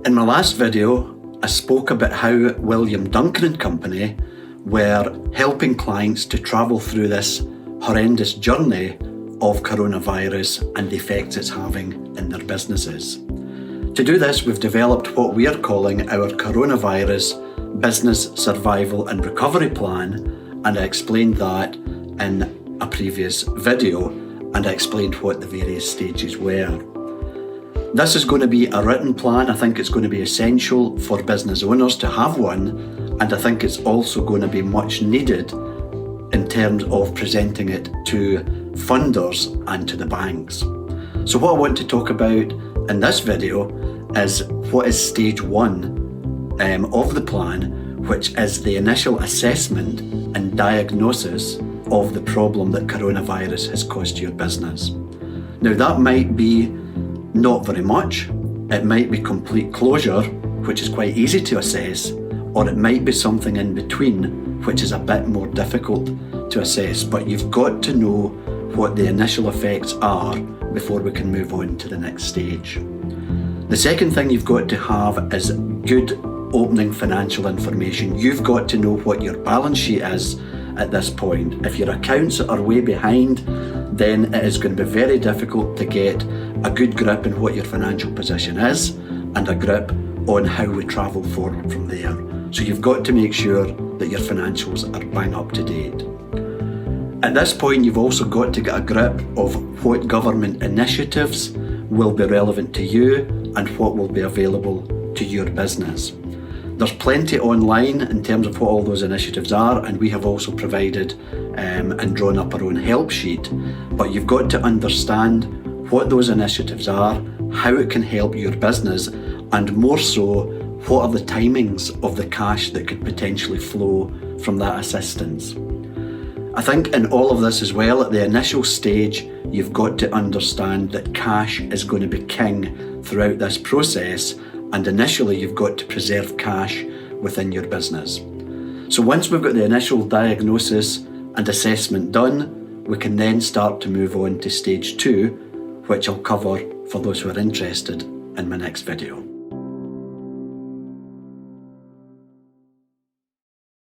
In my last video, I spoke about how William Duncan and Company were helping clients to travel through this horrendous journey of coronavirus and the effects it's having in their businesses. To do this, we've developed what we are calling our Coronavirus Business Survival and Recovery Plan, and I explained that in a previous video, and I explained what the various stages were. This is going to be a written plan. I think it's going to be essential for business owners to have one, and I think it's also going to be much needed in terms of presenting it to funders and to the banks. So what I want to talk about in this video is what is stage one of the plan, which is the initial assessment and diagnosis of the problem that coronavirus has caused to your business. Now that might be not very much, it might be complete closure, which is quite easy to assess, or it might be something in between, which is a bit more difficult to assess, but you've got to know what the initial effects are before we can move on to the next stage. The second thing you've got to have is good opening financial information. You've got to know what your balance sheet is at this point. If your accounts are way behind, then it is going to be very difficult to get a good grip on what your financial position is and a grip on how we travel forward from there. So you've got to make sure that your financials are bang up to date. At this point, you've also got to get a grip of what government initiatives will be relevant to you and what will be available to your business. There's plenty online in terms of what all those initiatives are, and we have also provided and drawn up our own help sheet, but you've got to understand what those initiatives are, how it can help your business, and more so, what are the timings of the cash that could potentially flow from that assistance. I think in all of this as well, at the initial stage, you've got to understand that cash is going to be king throughout this process, and initially you've got to preserve cash within your business. So once we've got the initial diagnosis and assessment done, we can then start to move on to stage two, which I'll cover for those who are interested in my next video.